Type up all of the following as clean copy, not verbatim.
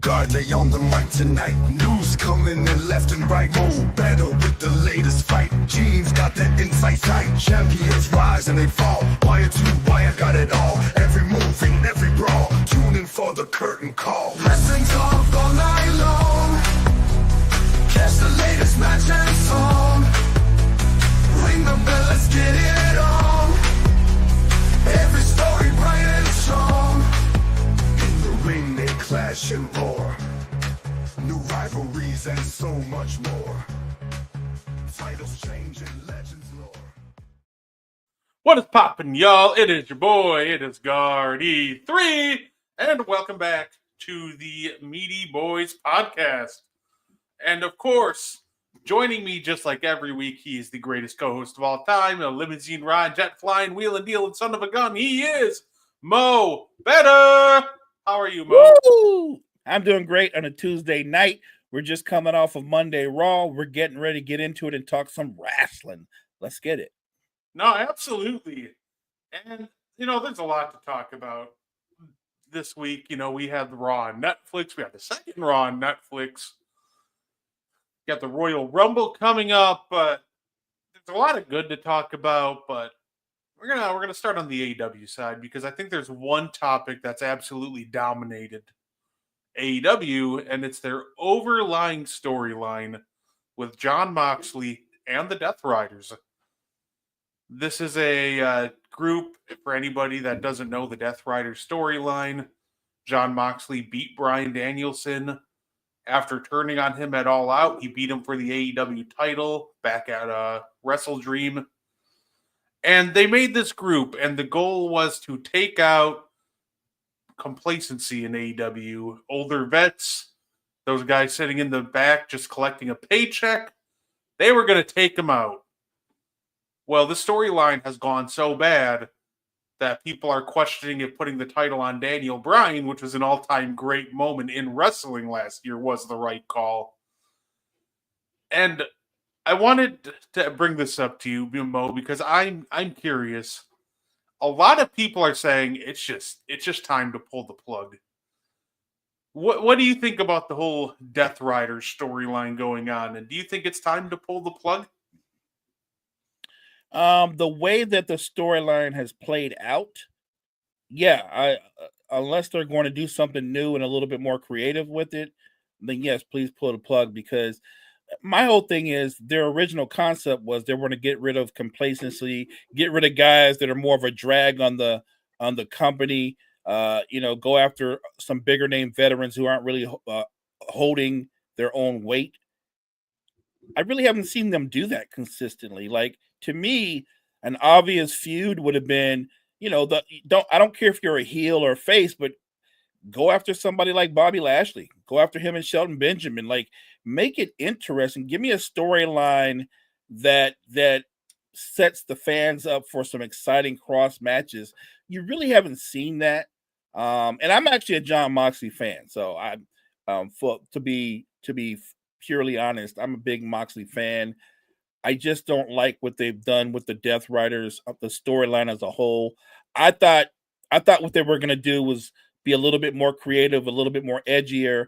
guard, they on the mic tonight. News coming in left and right. Oh, better with the latest fight. Gene's got the insight tight. Champions rise and they fall. Wire to wire, got it all. Every move in every brawl. Tune in for the curtain call. Wrestling talk all night long. Catch the latest match and song. Ring the bell, let's get it on. Every story bright and strong. In the ring they clash and roar. New rivalries and so much more. Titles change and legends lore. What is poppin', y'all? It is your boy, it is Guard 3, and welcome back to the Meaty Boyz podcast. And of course, joining me just like every week, he is the greatest co-host of all time, a limousine ride, jet flying, wheel and dealing son of a gun. He is Mo Better. How are you, Mo? Woo! I'm doing great on a Tuesday night. We're just coming off of Monday Raw. We're getting ready to get into it and talk some wrestling. Let's get it. No, absolutely. And, there's a lot to talk about this week. We had the Raw on Netflix. We had the second Raw on Netflix. Got the Royal Rumble coming up, but there's a lot of good to talk about. But we're gonna start on the AEW side because I think there's one topic that's absolutely dominated AEW, and it's their overlying storyline with Jon Moxley and the Death Riders. This is a group, for anybody that doesn't know the Death Riders storyline. Jon Moxley beat Bryan Danielson. After turning on him at All Out, he beat him for the AEW title back at Wrestle Dream. And they made this group, and the goal was to take out complacency in AEW. Older vets, those guys sitting in the back just collecting a paycheck, they were going to take them out. Well, the storyline has gone so bad that people are questioning if putting the title on Daniel Bryan, which was an all-time great moment in wrestling last year, was the right call. And I wanted to bring this up to you, Mo, because I'm curious. A lot of people are saying it's just time to pull the plug. What do you think about the whole Death Riders storyline going on? And do you think it's time to pull the plug? The way that the storyline has played out, yeah, unless they're going to do something new and a little bit more creative with it, then yes, please pull the plug, because my whole thing is their original concept was they were going to get rid of complacency, get rid of guys that are more of a drag on the company, go after some bigger name veterans who aren't really holding their own weight. I really haven't seen them do that consistently. Like, to me, an obvious feud would have been, I don't care if you're a heel or a face, but go after somebody like Bobby Lashley. Go after him and Shelton Benjamin. Like, make it interesting. Give me a storyline that sets the fans up for some exciting cross matches. You really haven't seen that. And I'm actually a Jon Moxley fan, so to be purely honest, I'm a big Moxley fan. I just don't like what they've done with the Death Riders, the storyline as a whole. I thought what they were going to do was be a little bit more creative, a little bit more edgier.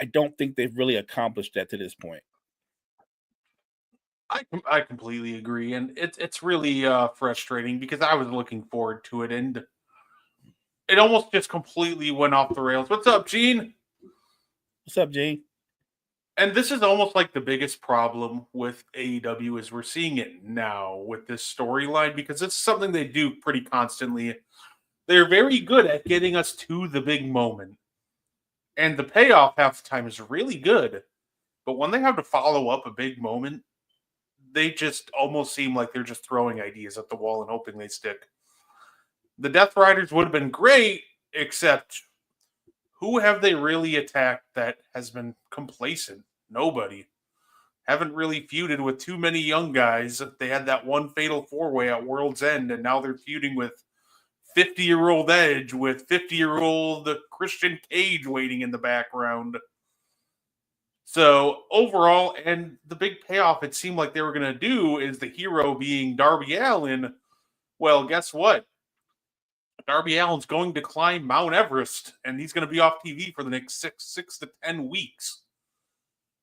I don't think they've really accomplished that to this point. I completely agree, and it's really frustrating because I was looking forward to it, and it almost just completely went off the rails. What's up, Gene? What's up, Gene? And this is almost like the biggest problem with AEW is we're seeing it now with this storyline because it's something they do pretty constantly. They're very good at getting us to the big moment. And the payoff half the time is really good. But when they have to follow up a big moment, they just almost seem like they're just throwing ideas at the wall and hoping they stick. The Death Riders would have been great, except who have they really attacked that has been complacent? Nobody. Haven't really feuded with too many young guys. They had that one fatal four-way at World's End, and now they're feuding with 50-year-old Edge, with 50-year-old Christian Cage waiting in the background. So overall, and the big payoff it seemed like they were going to do is the hero being Darby Allin. Well, guess what? Darby Allin's going to climb Mount Everest, and he's going to be off TV for the next six to 10 weeks.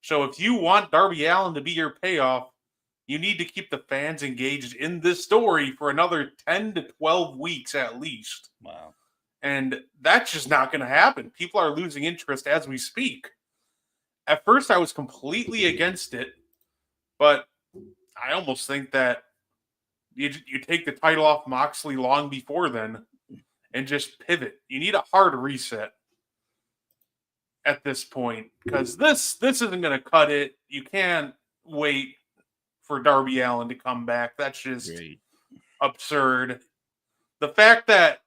So if you want Darby Allin to be your payoff, you need to keep the fans engaged in this story for another 10 to 12 weeks at least. Wow. And that's just not going to happen. People are losing interest as we speak. At first, I was completely against it, but I almost think that you take the title off Moxley long before then and just pivot. You need a hard reset at this point because this isn't going to cut it. You can't wait for Darby Allin to come back. That's just absurd. The fact that,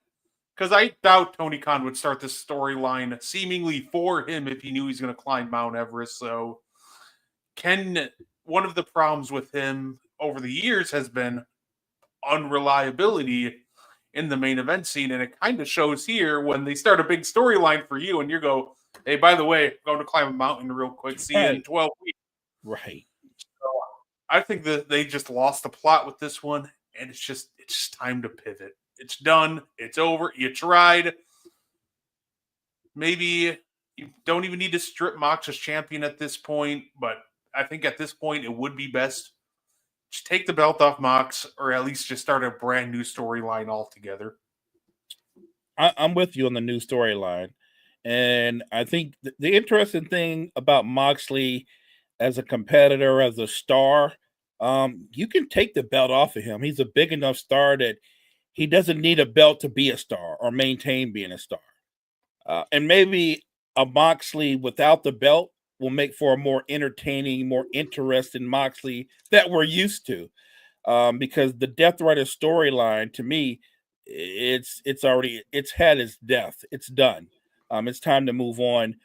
because I doubt Tony Khan would start this storyline seemingly for him if he knew he's going to climb Mount Everest. So one of the problems with him over the years has been unreliability in the main event scene, and it kind of shows here when they start a big storyline for you and you go, hey, by the way, I'm going to climb a mountain real quick, see you in 12 weeks. Right. So I think that they just lost the plot with this one, and it's just time to pivot. It's done. It's over. You tried. Maybe you don't even need to strip Mox as champion at this point, but I think at this point it would be best just take the belt off Mox, or at least just start a brand new storyline altogether. I'm with you on the new storyline. And I think the interesting thing about Moxley as a competitor, as a star, you can take the belt off of him. He's a big enough star that he doesn't need a belt to be a star or maintain being a star. And maybe a Moxley without the belt will make for a more entertaining, more interesting Moxley that we're used to. Because the Death Rider storyline, to me, it's had its death. It's done. It's time to move on.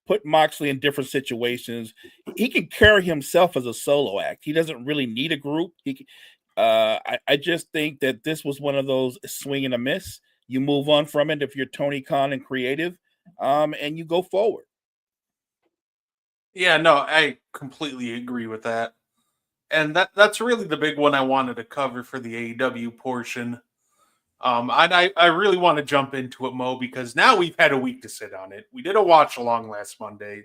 Put Moxley in different situations. He can carry himself as a solo act. He doesn't really need a group. I just think that this was one of those swing and a miss. You move on from it if you're Tony Khan and creative, and you go forward. Yeah, no, I completely agree with that. And that's really the big one I wanted to cover for the AEW portion. And I really want to jump into it, Mo, because now we've had a week to sit on it. We did a watch along last Monday.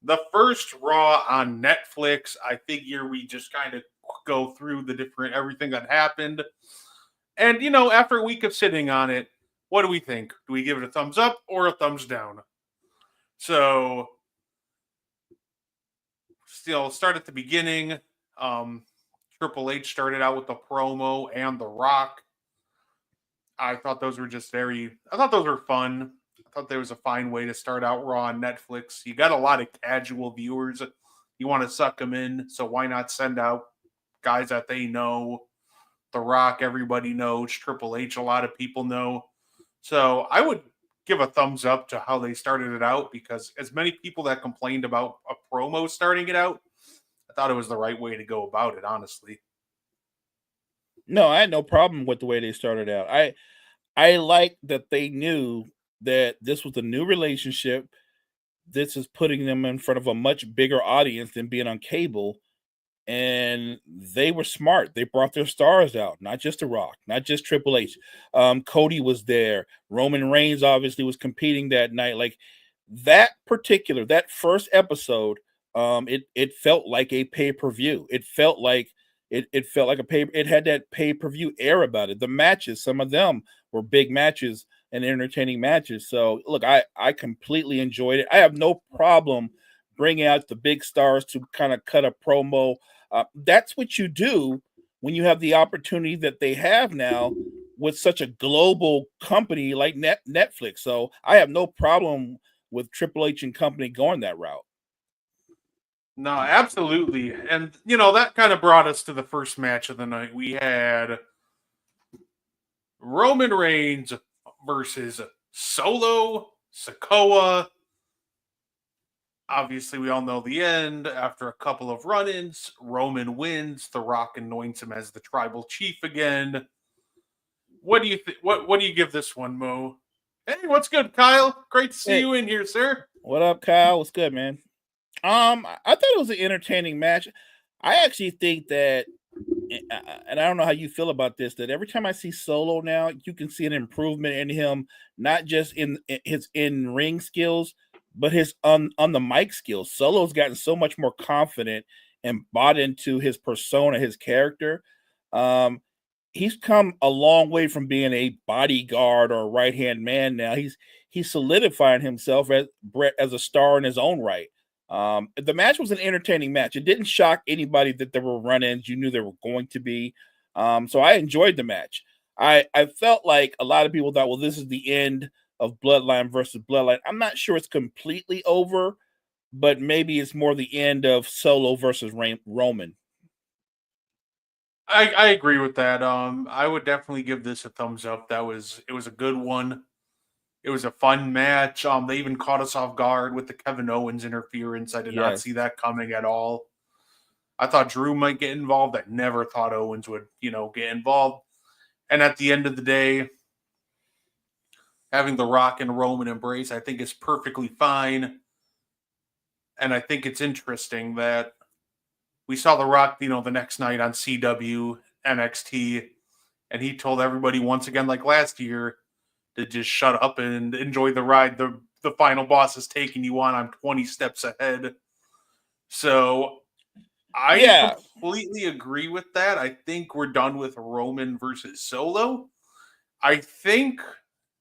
The first Raw on Netflix, I figure we just kind of go through everything that happened. And, after a week of sitting on it, what do we think? Do we give it a thumbs up or a thumbs down? So, still start at the beginning. Triple H started out with the promo and The Rock. I thought those were fun. I thought there was a fine way to start out Raw on Netflix. You got a lot of casual viewers. You want to suck them in, so why not send out guys that they know? The Rock, everybody knows. Triple H, a lot of people know. So I would give a thumbs up to how they started it out, because as many people that complained about a promo starting it out, I thought it was the right way to go about it, honestly. No, I had no problem with the way they started out. I like that they knew that this was a new relationship. This is putting them in front of a much bigger audience than being on cable. And they were smart. They brought their stars out, not just The Rock, not just Triple H. Cody was there. Roman Reigns obviously was competing that night. Like that first episode, it felt like a pay-per-view. It felt like it had that pay-per-view air about it. The matches, some of them were big matches and entertaining matches. So look, I completely enjoyed it. I have no problem bringing out the big stars to kind of cut a promo. That's what you do when you have the opportunity that they have now with such a global company like Netflix. So I have no problem with Triple H and company going that route. No, absolutely. And, that kind of brought us to the first match of the night. We had Roman Reigns versus Solo Sikoa. Obviously, we all know the end. After a couple of run-ins, Roman wins. The Rock anoints him as the tribal chief again. What do you think? What do you give this one, Mo? Hey, what's good, Kyle? Great to see you in here, sir. What up, Kyle? What's good, man? I thought it was an entertaining match. I actually think that and I don't know how you feel about this, that every time I see Solo now, you can see an improvement in him, not just in his in-ring skills, but his on the mic skills. Solo's gotten so much more confident and bought into his persona, his character. He's come a long way from being a bodyguard or a right-hand man now. He's solidifying himself as Brett as a star in his own right. The match was an entertaining match. It didn't shock anybody that there were run-ins. You knew there were going to be. So I enjoyed the match. I felt like a lot of people thought, well, this is the end of Bloodline versus Bloodline. I'm not sure it's completely over, but maybe it's more the end of Solo versus Roman. I agree with that. I would definitely give this a thumbs up. It was a good one. It was a fun match. They even caught us off guard with the Kevin Owens interference. I did not see that coming at all. I thought Drew might get involved. I never thought Owens would, get involved. And at the end of the day, having the Rock and Roman embrace, I think is perfectly fine. And I think it's interesting that we saw the Rock, the next night on CW, NXT, and he told everybody once again, like last year, to just shut up and enjoy the ride. The final boss is taking you on. I'm 20 steps ahead. So I completely agree with that. I think we're done with Roman versus Solo. I think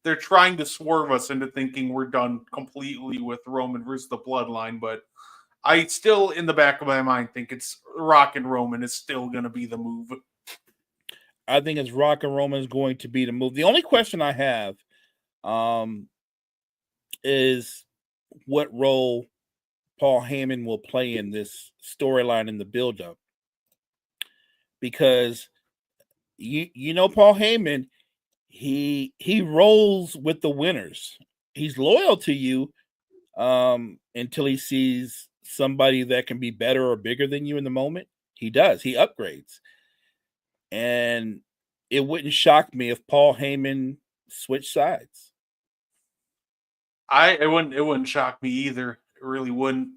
they're trying to swerve us into thinking we're done completely with Roman versus the Bloodline, but I still, in the back of my mind, think it's Rock and Roman is still going to be the move. I think it's Rock and Roman is going to be the move. The only question I have is what role Paul Heyman will play in this storyline in the build-up. Because you know Paul Heyman, he rolls with the winners. He's loyal to you until he sees somebody that can be better or bigger than you in the moment. He does. He upgrades. And it wouldn't shock me if Paul Heyman switched sides. It wouldn't shock me either. It really wouldn't.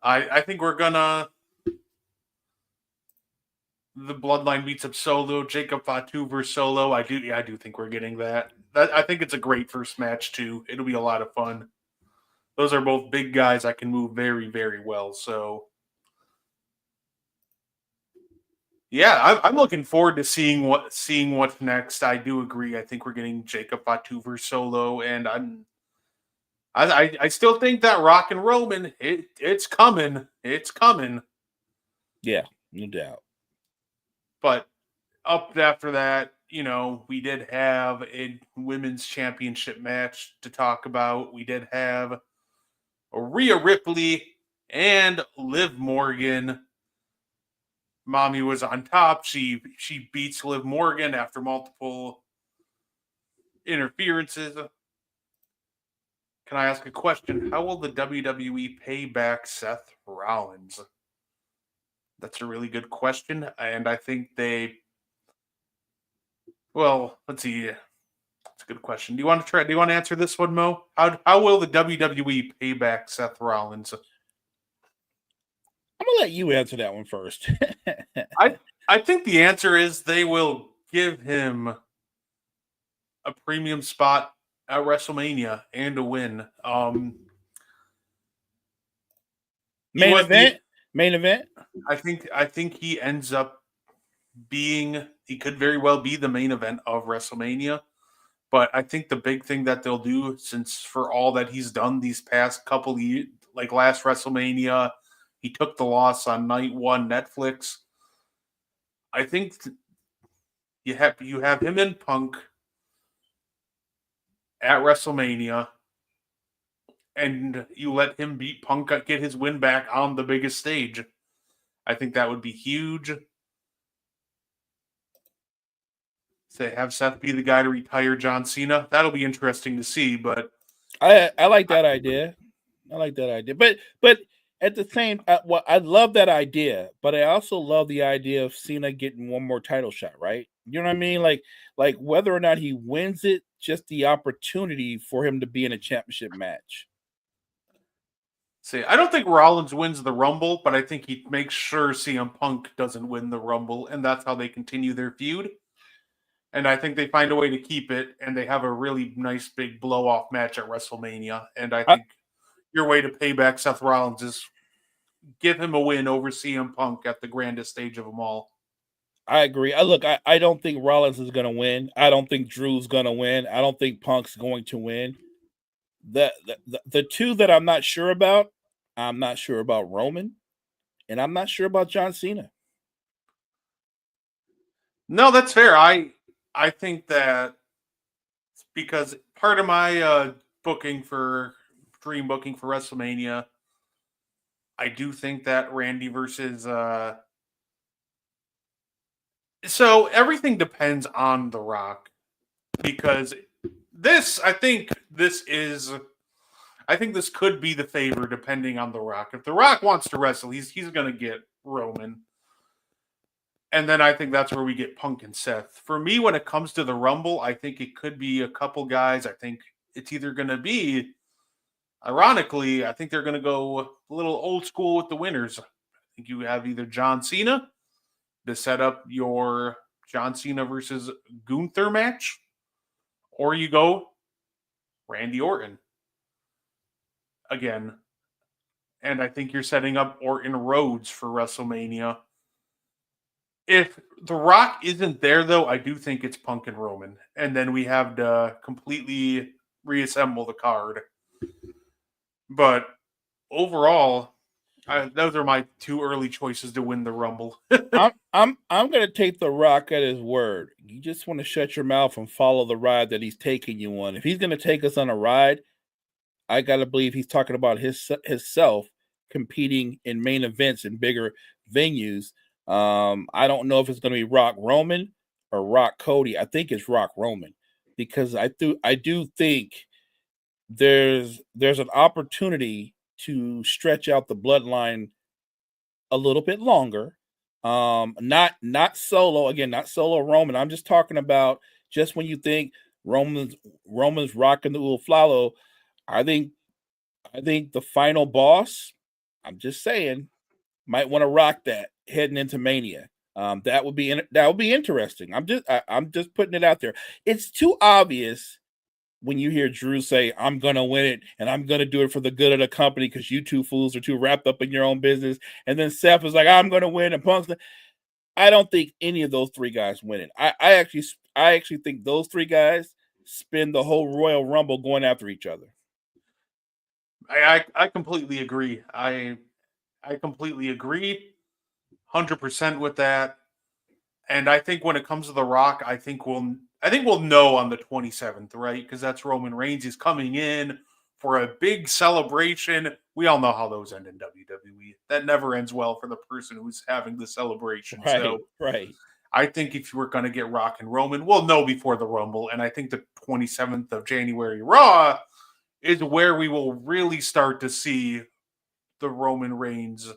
I think we're gonna the Bloodline beats up Solo, Jacob Fatu versus Solo. I do think we're getting that. I think it's a great first match too. It'll be a lot of fun. Those are both big guys that can move very, very well. So, yeah, I'm looking forward to seeing what's next. I do agree. I think we're getting Jacob Fatu versus Solo, and I still think that Rock and Roman it's coming. It's coming. Yeah, no doubt. But up after that, we did have a women's championship match to talk about. We did have Rhea Ripley and Liv Morgan. Mommy was on top. She beats Liv Morgan after multiple interferences. Can I ask a question? How will the WWE pay back Seth Rollins? That's a really good question, and I think let's see. That's a good question. Do you want to answer this one, Mo? How will the WWE pay back Seth Rollins? I'm gonna let you answer that one first. I think the answer is they will give him a premium spot at WrestleMania and a win. Main event. I think he ends up he could very well be the main event of WrestleMania. But I think the big thing that they'll do, since for all that he's done these past couple of years, like last WrestleMania, he took the loss on night one Netflix. I think you have him and Punk at WrestleMania, and you let him beat Punk, get his win back on the biggest stage. I think that would be huge. Say have Seth be the guy to retire John Cena. That'll be interesting to see, but I like that idea. But at the same, I love that idea, but I also love the idea of Cena getting one more title shot. Right? You know what I mean? Like whether or not he wins it, just the opportunity for him to be in a championship match. See, I don't think Rollins wins the Rumble, but I think he makes sure CM Punk doesn't win the Rumble, and that's how they continue their feud. And I think they find a way to keep it, and they have a really nice big blow off match at WrestleMania. And I I, think your way to pay back Seth Rollins is give him a win over CM Punk at the grandest stage of them all. I agree. I don't think Rollins is going to win. I don't think Drew's going to win. I don't think Punk's going to win. The two that I'm not sure about Roman, and I'm not sure about John Cena. No, that's fair. I think that because part of my dream booking for WrestleMania, I do think that Randy versus so everything depends on The Rock because I think this could be the favor depending on The Rock. If The Rock wants to wrestle, he's going to get Roman. And then I think that's where we get Punk and Seth. For me, when it comes to the Rumble, I think it could be a couple guys. I think it's either going to be, ironically, I think they're going to go a little old school with the winners. I think you have either John Cena to set up your John Cena versus Gunther match, or you go Randy Orton again. And I think you're setting up Orton Rhodes for WrestleMania. If The Rock isn't there, though, I do think it's Punk and Roman. And then we have to completely reassemble the card. But overall, those are my two early choices to win the Rumble. I'm gonna take The Rock at his word. You just want to shut your mouth and follow the ride that he's taking you on. If he's gonna take us on a ride, I gotta believe he's talking about himself competing in main events in bigger venues. I don't know if it's gonna be Rock Roman or Rock Cody. I think it's Rock Roman because I do think there's an opportunity to stretch out the bloodline a little bit longer. Not solo again, not solo Roman. I'm just talking about just when you think Roman's rocking the Uluflalo. I think the final boss, I'm just saying, might want to rock that heading into Mania. That would be interesting. I'm just putting it out there. It's too obvious when you hear Drew say, "I'm gonna win it and I'm gonna do it for the good of the company," because you two fools are too wrapped up in your own business. And then Seth is like, "I'm gonna win," and Punk's. I don't think any of those three guys win it. I actually think those three guys spend the whole Royal Rumble going after each other. I completely agree. I completely agree, 100% with that. And I think when it comes to The Rock, I think we'll know on the 27th, right? Because that's Roman Reigns. He's coming in for a big celebration. We all know how those end in WWE. That never ends well for the person who's having the celebration. Right, so right. I think if you were going to get Rock and Roman, we'll know before the Rumble. And I think the 27th of January Raw is where we will really start to see the Roman Reigns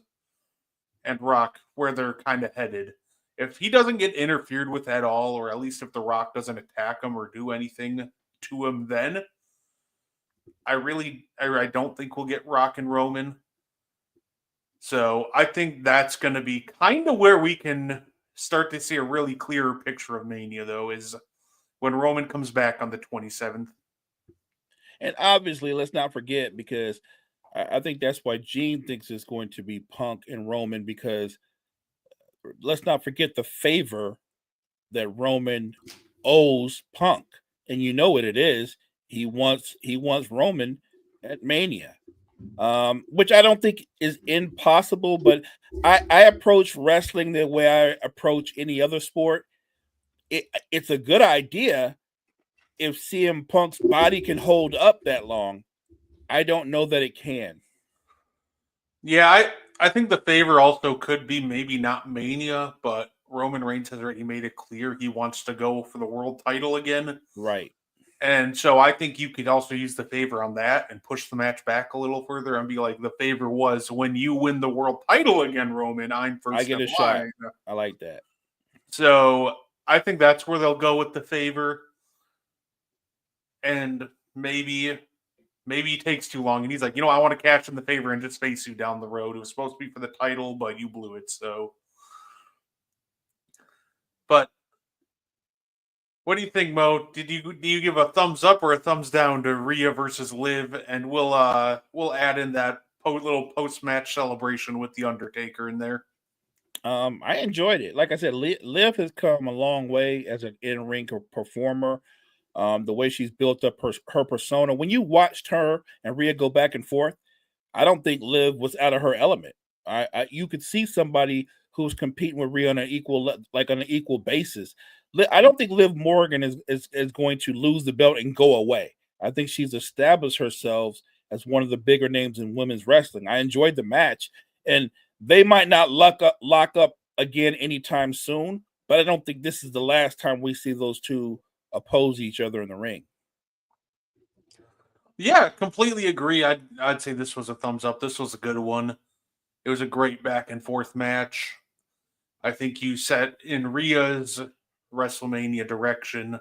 and Rock, where they're kind of headed. If he doesn't get interfered with at all, or at least if The Rock doesn't attack him or do anything to him, then I don't think we'll get Rock and Roman. So I think that's going to be kind of where we can start to see a really clearer picture of Mania, though, is when Roman comes back on the 27th. And obviously, let's not forget, because I think that's why Gene thinks it's going to be Punk and Roman, because let's not forget the favor that Roman owes Punk. And you know what it is. He wants Roman at Mania. Which I don't think is impossible, but I approach wrestling the way I approach any other sport. It's a good idea if CM Punk's body can hold up that long. I don't know that it can. Yeah, I think the favor also could be maybe not Mania, but Roman Reigns has already made it clear he wants to go for the world title again. Right. And so I think you could also use the favor on that and push the match back a little further and be like, the favor was when you win the world title again, Roman, I'm first. I get a shot. I like that. So I think that's where they'll go with the favor. And maybe maybe he takes too long. And he's like, I want to cash in the favor and just face you down the road. It was supposed to be for the title, but you blew it. So, but what do you think, Mo? Do you give a thumbs up or a thumbs down to Rhea versus Liv? And we'll add in that little post match celebration with the Undertaker in there. I enjoyed it. Like I said, Liv has come a long way as an in-ring performer. The way she's built up her persona. When you watched her and Rhea go back and forth, I don't think Liv was out of her element. You could see somebody who's competing with Rhea on an equal basis. I don't think Liv Morgan is going to lose the belt and go away. I think she's established herself as one of the bigger names in women's wrestling. I enjoyed the match, and they might not lock up again anytime soon, but I don't think this is the last time we see those two oppose each other in the ring. Yeah, completely agree. I'd say this was a thumbs up. This was a good one. It was a great back and forth match. I think you set in Rhea's WrestleMania direction,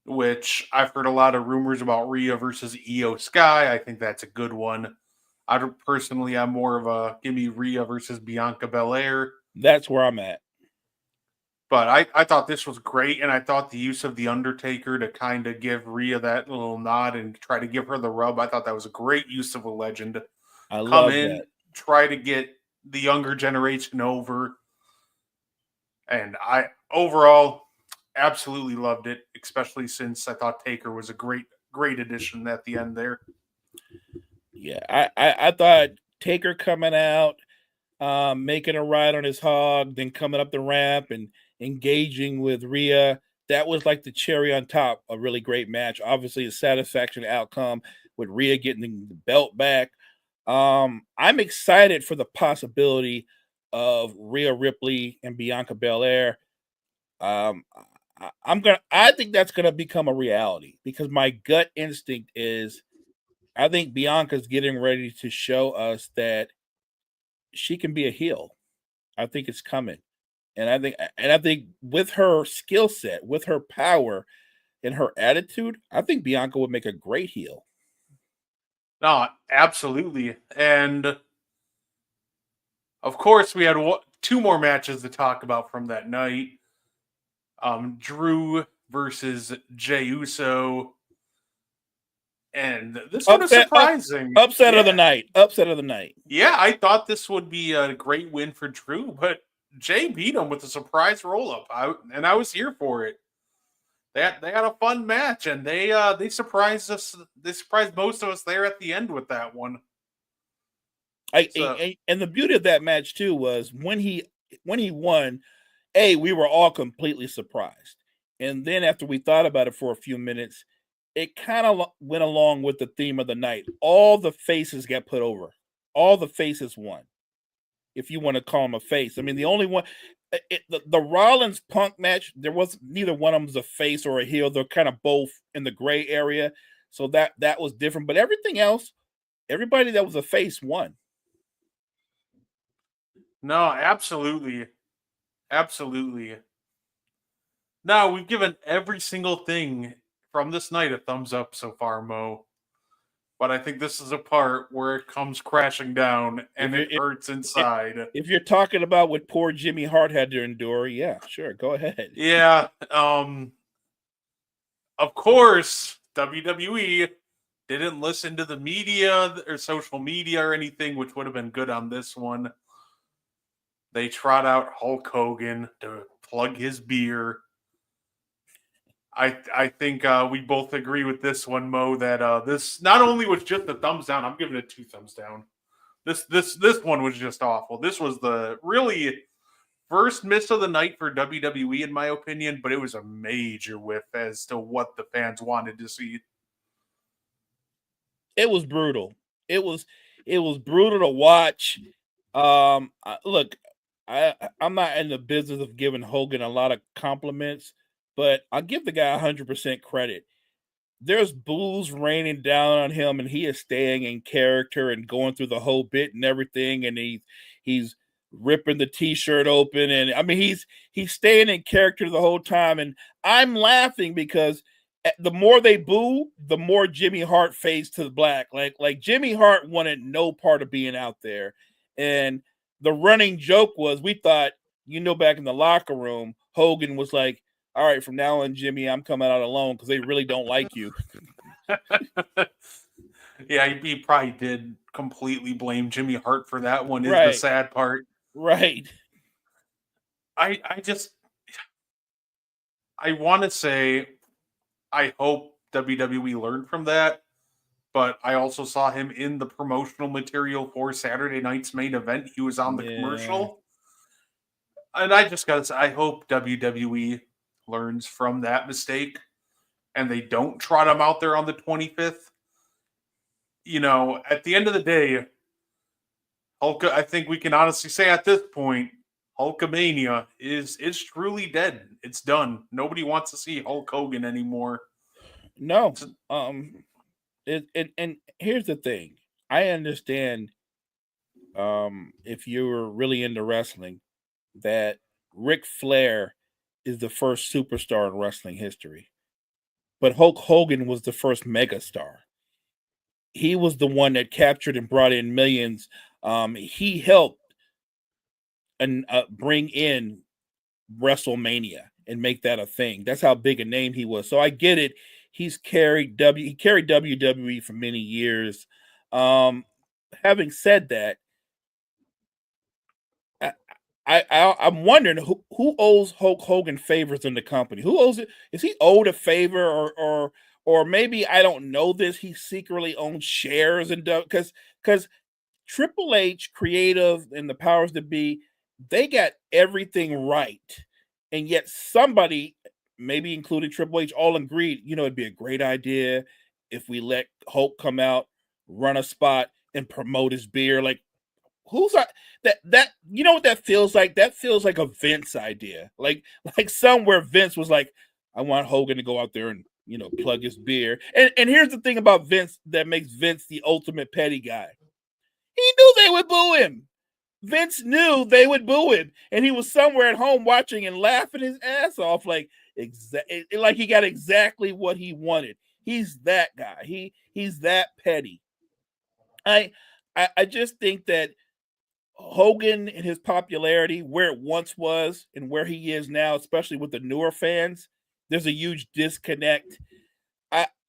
which I've heard a lot of rumors about Rhea versus Io Sky. I think that's a good one. I'm more of a give me Rhea versus Bianca Belair. That's where I'm at. But I thought this was great, and I thought the use of The Undertaker to kind of give Rhea that little nod and try to give her the rub, I thought that was a great use of a legend. I love that. Try to get the younger generation over. And I overall absolutely loved it, especially since I thought Taker was a great addition at the end there. Yeah, I thought Taker coming out, making a ride on his hog, then coming up the ramp and engaging with Rhea, that was like the cherry on top. A really great match. Obviously, a satisfaction outcome with Rhea getting the belt back. I'm excited for the possibility of Rhea Ripley and Bianca Belair. I think that's gonna become a reality because my gut instinct is I think Bianca's getting ready to show us that she can be a heel. I think it's coming. And I think with her skill set, with her power and her attitude, I think Bianca would make a great heel. No, absolutely. And of course, we had two more matches to talk about from that night. Drew versus Jey Uso. And this one was surprising. Upset of the night. Yeah, I thought this would be a great win for Drew, but Jay beat him with a surprise roll-up. I was here for it. They had a fun match, and they surprised us. They surprised most of us there at the end with that one. And the beauty of that match too was when he won, we were all completely surprised. And then after we thought about it for a few minutes, it kind of went along with the theme of the night. All the faces got put over. All the faces won. If you want to call him a face. I mean, the only one, the Rollins Punk match, there was neither one of them was a face or a heel. They're kind of both in the gray area. So that was different. But everything else, everybody that was a face won. No, absolutely. Absolutely. Now, we've given every single thing from this night a thumbs up so far, Mo. But I think this is a part where it comes crashing down and it hurts inside. If you're talking about what poor Jimmy Hart had to endure, yeah, sure, go ahead. Yeah. Of course, WWE didn't listen to the media or social media or anything, which would have been good on this one. They trot out Hulk Hogan to plug his beer. I think we both agree with this one, Mo, that this not only was just a thumbs down, I'm giving it 2 thumbs down. This one was just awful. This was the really first miss of the night for WWE, in my opinion, but it was a major whiff as to what the fans wanted to see. It was brutal. It was brutal to watch. Look, I'm not in the business of giving Hogan a lot of compliments, but I'll give the guy 100% credit. There's boos raining down on him, and he is staying in character and going through the whole bit and everything. And he's ripping the T-shirt open, and I mean he's staying in character the whole time. And I'm laughing because the more they boo, the more Jimmy Hart fades to the black. Like Jimmy Hart wanted no part of being out there. And the running joke was we thought, back in the locker room, Hogan was like, all right, from now on, Jimmy, I'm coming out alone because they really don't like you. Yeah, he probably did completely blame Jimmy Hart for that one, is the Right. sad part. Right. I want to say I hope WWE learned from that, but I also saw him in the promotional material for Saturday night's main event. He was on the commercial. And I just got to say, I hope WWE learns from that mistake and they don't trot him out there on the 25th. At the end of the day, I think we can honestly say at this point, Hulkamania is truly dead. It's done. Nobody wants to see Hulk Hogan anymore. No. And here's the thing. I understand if you're really into wrestling that Ric Flair is the first superstar in wrestling history. But Hulk Hogan was the first megastar. He was the one that captured and brought in millions. He helped and bring in WrestleMania and make that a thing. That's how big a name he was. So I get it. He carried WWE for many years. Having said that, I'm wondering who owes Hulk Hogan favors in the company. Who owes it? Is he owed a favor, or maybe I don't know this? He secretly owns shares in because Triple H, creative, and the powers that be, they got everything right, and yet somebody, maybe including Triple H, all agreed. It'd be a great idea if we let Hulk come out, run a spot, and promote his beer. Like, who's that what that feels like? That feels like a Vince idea. Like somewhere Vince was like, I want Hogan to go out there and plug his beer. And here's the thing about Vince that makes Vince the ultimate petty guy. He knew they would boo him. Vince knew they would boo him, and he was somewhere at home watching and laughing his ass off, like he got exactly what he wanted. He's that guy. He's that petty. I just think that Hogan and his popularity, where it once was and where he is now, especially with the newer fans, there's a huge disconnect.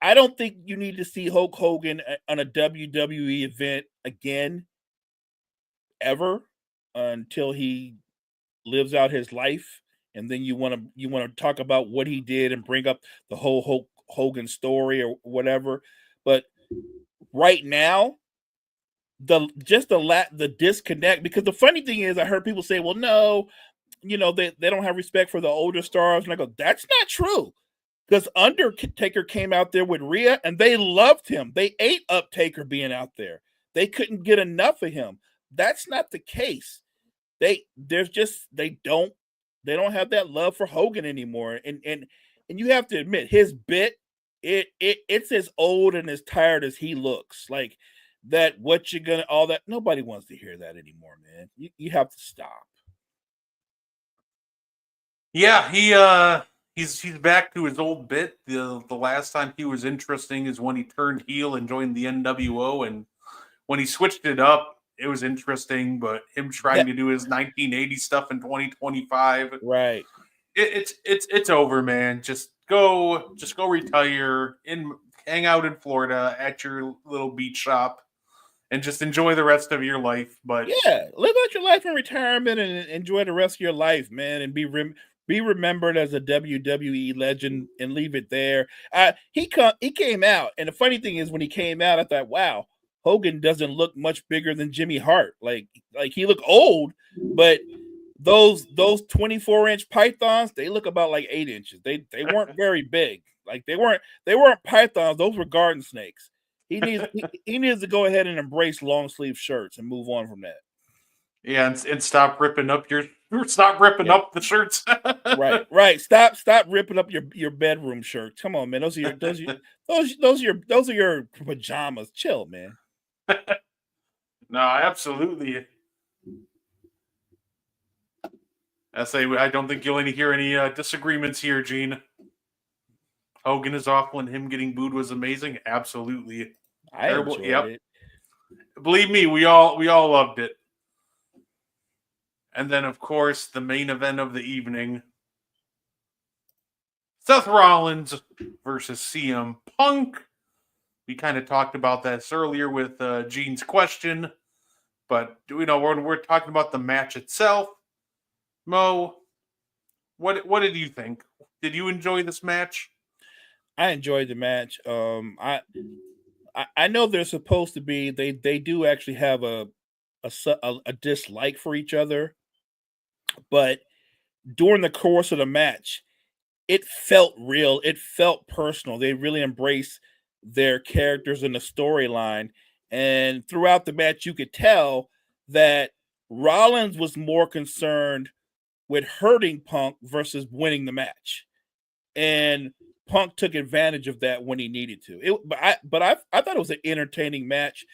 I don't think you need to see Hulk Hogan on a WWE event again, ever, until he lives out his life, and then you want to talk about what he did and bring up the whole Hulk Hogan story or whatever. But right now, the disconnect, because the funny thing is I heard people say, well, no, they don't have respect for the older stars, and I go, that's not true, because Undertaker came out there with Rhea and they loved him. They ate up Taker being out there. They couldn't get enough of him. That's not the case. They don't have that love for Hogan anymore, and you have to admit his bit, it's as old and as tired as he looks. Like that, what you're gonna, all that, nobody wants to hear that anymore, man. You have to stop. Yeah, he's back to his old bit. The last time he was interesting is when he turned heel and joined the NWO, and when he switched it up, it was interesting. But him trying to do his 1980 stuff in 2025, right? It's over, man. Just go retire and hang out in Florida at your little beach shop and just enjoy the rest of your life. But yeah, live out your life in retirement and enjoy the rest of your life, man, and be remembered as a WWE legend and leave it there. He came out, and the funny thing is, when he came out, I thought, wow, Hogan doesn't look much bigger than Jimmy Hart. Like he looked old, but those 24-inch pythons, they look about like 8 inches. They weren't very big. Like they weren't pythons. Those were garden snakes. He needs to go ahead and embrace long sleeve shirts and move on from that. Yeah, and stop ripping up up the shirts. right. Stop ripping up your bedroom shirts. Come on, man. Those are your pajamas. Chill, man. No, absolutely. I don't think you'll hear any disagreements here, Gene. Hogan is awful and him getting booed was amazing. Absolutely. I Terrible. enjoyed Yep. it. Believe me, we all loved it. And then of course the main event of the evening. Seth Rollins versus CM Punk. We kind of talked about this earlier with Gene's question, but when we're talking about the match itself, Mo, what did you think? Did you enjoy this match? I enjoyed the match. I know they're supposed to be. They do actually have a dislike for each other, but during the course of the match, it felt real. It felt personal. They really embraced their characters in the storyline, and throughout the match, you could tell that Rollins was more concerned with hurting Punk versus winning the match, and Punk took advantage of that when he needed to. I thought it was an entertaining match,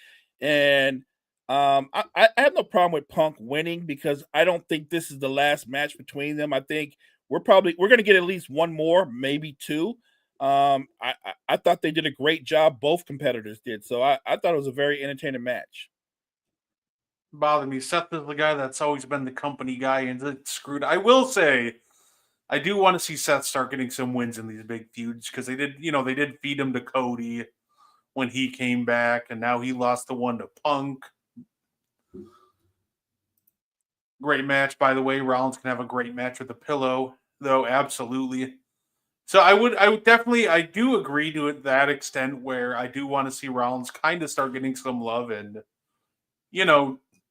and I have no problem with Punk winning because I don't think this is the last match between them. I think we're going to get at least one more, maybe two. I thought they did a great job. Both competitors did, so I thought it was a very entertaining match. Bothered me. Seth is the guy that's always been the company guy and it's screwed. I will say, I do want to see Seth start getting some wins in these big feuds because they did feed him to Cody when he came back, and now he lost the one to Punk. Great match, by the way. Rollins can have a great match with the pillow, though, absolutely. So I would definitely, I do agree to that extent where I do want to see Rollins kind of start getting some love and,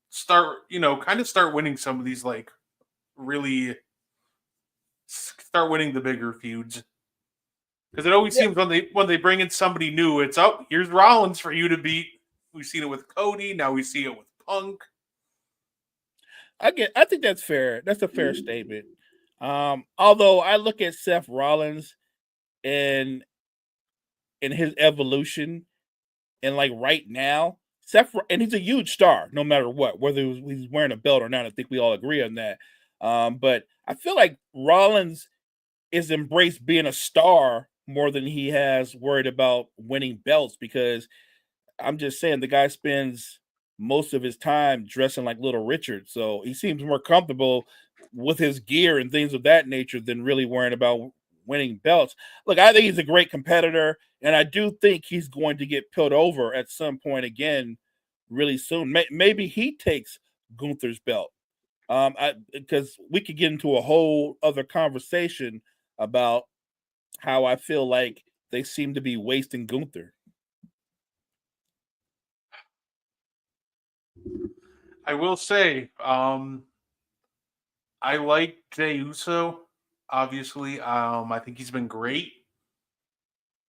start winning some of these, like, really start winning the bigger feuds. Because it always seems when they bring in somebody new, it's here's Rollins for you to beat. We've seen it with Cody, now we see it with Punk. I think that's fair. That's a fair statement. Although I look at Seth Rollins and his evolution, and like right now, and he's a huge star, no matter what, whether he's wearing a belt or not. I think we all agree on that. But I feel like Rollins is embraced being a star more than he has worried about winning belts, because I'm just saying the guy spends most of his time dressing like Little Richard, so he seems more comfortable with his gear and things of that nature than really worrying about winning belts. Look, I think he's a great competitor, and I do think he's going to get put over at some point again really soon. Maybe he takes Gunther's belt. Because we could get into a whole other conversation about how I feel like they seem to be wasting Gunther. I will say, I like Jey Uso. Obviously, I think he's been great,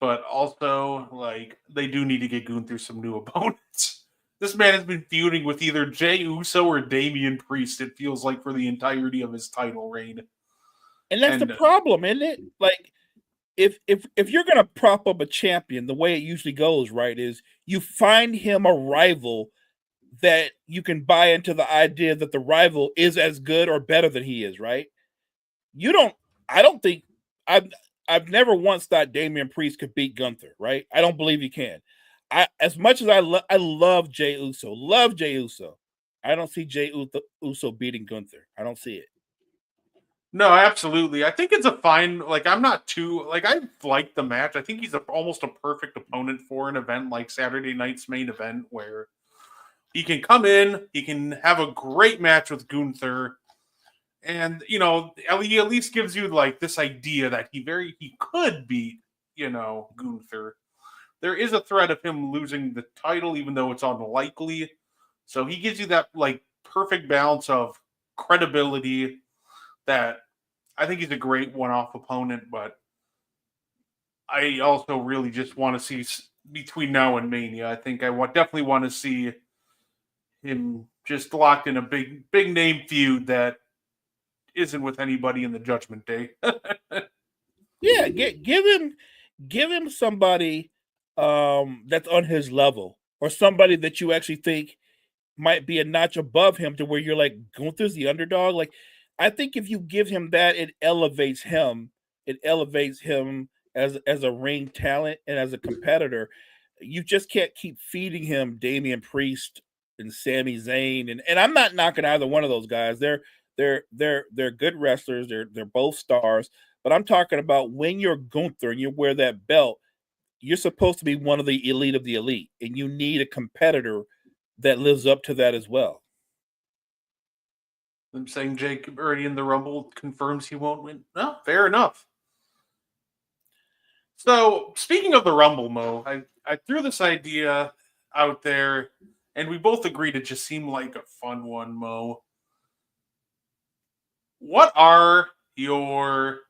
but also like they do need to get Gunther some new opponents. This man has been feuding with either Jey Uso or Damian Priest. It feels like for the entirety of his title reign, and that's the problem, isn't it? Like, if you're gonna prop up a champion, the way it usually goes, right, is you find him a rival that you can buy into the idea that the rival is as good or better than he is, right? I don't think I've never once thought Damian Priest could beat Gunther, right? I don't believe he can. As much as I love Jey Uso, I don't see Jey Uso beating Gunther. I don't see it. No, absolutely. I think it's a fine. Like, I'm not too like I like the match. I think he's almost a perfect opponent for an event like Saturday night's main event, where he can come in, he can have a great match with Gunther, and he at least gives you like this idea that he could beat Gunther. There is a threat of him losing the title, even though it's unlikely. So he gives you that like perfect balance of credibility that I think he's a great one-off opponent, but I also really just want to see between now and Mania. I think I definitely want to see him just locked in a big name feud that isn't with anybody in the Judgment Day. Yeah, give him somebody that's on his level, or somebody that you actually think might be a notch above him, to where you're like, Gunther's the underdog. Like, I think if you give him that, it elevates him as a ring talent and as a competitor, you just can't keep feeding him Damian Priest and Sami Zayn. And I'm not knocking either one of those guys. They're good wrestlers. They're both stars. But I'm talking about when you're Gunther and you wear that belt, you're supposed to be one of the elite, and you need a competitor that lives up to that as well. I'm saying Jake already in the Rumble confirms he won't win. No, fair enough. So, speaking of the Rumble, Mo, I threw this idea out there, and we both agreed it just seemed like a fun one, Mo. What are your?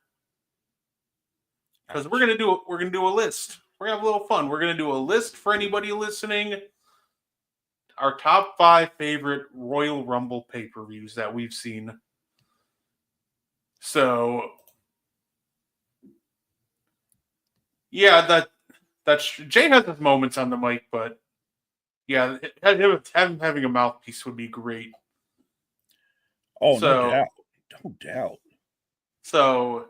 Because we're gonna do a list. We're gonna have a little fun. We're gonna do a list for anybody listening. Our top 5 favorite Royal Rumble pay-per-views that we've seen. So, yeah, that's Jay has his moments on the mic, but yeah, him having a mouthpiece would be great. Oh, no doubt. So,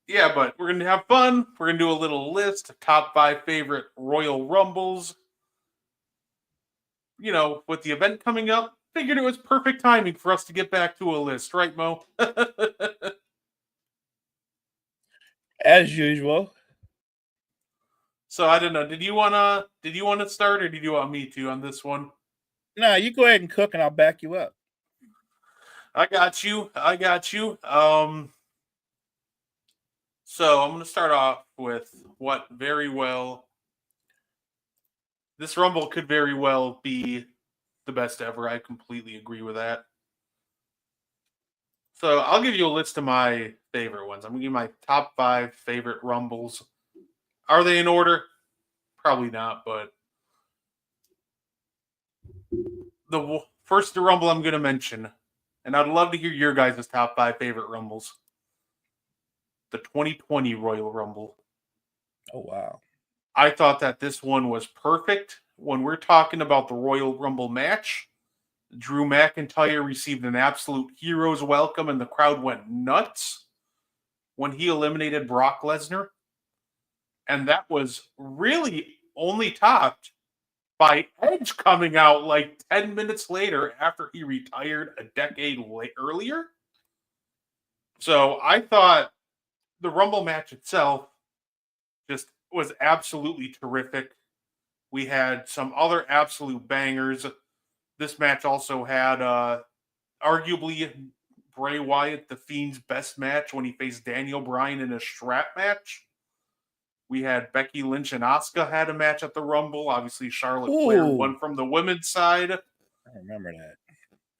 yeah, but we're gonna have fun. We're gonna do a little list of top 5 favorite Royal Rumbles. You know, with the event coming up, figured it was perfect timing for us to get back to a list, right, Mo? As usual. So I don't know. Did you wanna start, or did you want me to on this one? No, you go ahead and cook, and I'll back you up. I got you. So I'm gonna start off with what very well. This Rumble could very well be the best ever. I completely agree with that. So I'll give you a list of my favorite ones. I'm gonna give you my top 5 favorite Rumbles. Are they in order? Probably not, but the first Rumble I'm gonna mention, and I'd love to hear your guys' top 5 favorite Rumbles. The 2020 Royal Rumble. Oh, wow. I thought that this one was perfect. When we're talking about the Royal Rumble match, Drew McIntyre received an absolute hero's welcome, and the crowd went nuts when he eliminated Brock Lesnar. And that was really only topped by Edge coming out like 10 minutes later after he retired a decade earlier. So I thought the Rumble match itself just was absolutely terrific. We had some other absolute bangers. This match also had arguably Bray Wyatt, the Fiend's best match when he faced Daniel Bryan in a strap match. We had Becky Lynch and Asuka had a match at the Rumble. Obviously, Charlotte Flair won from the women's side. I remember that.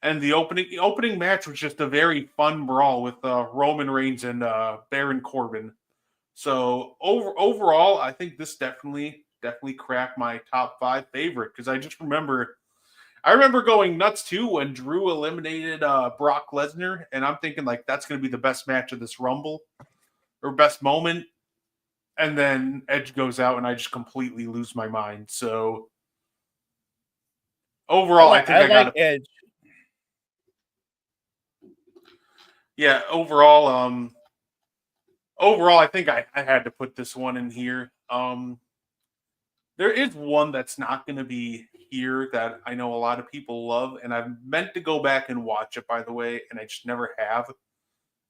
And the opening match was just a very fun brawl with Roman Reigns and Baron Corbin. So overall, I think this definitely cracked my top 5 favorite, because I remember going nuts too when Drew eliminated Brock Lesnar, and I'm thinking like that's going to be the best match of this Rumble or best moment, and then Edge goes out and I just completely lose my mind. So overall, I think I got Edge. Yeah, overall, I think I had to put this one in here. There is one that's not going to be here that I know a lot of people love, and I've meant to go back and watch it, by the way, and I just never have.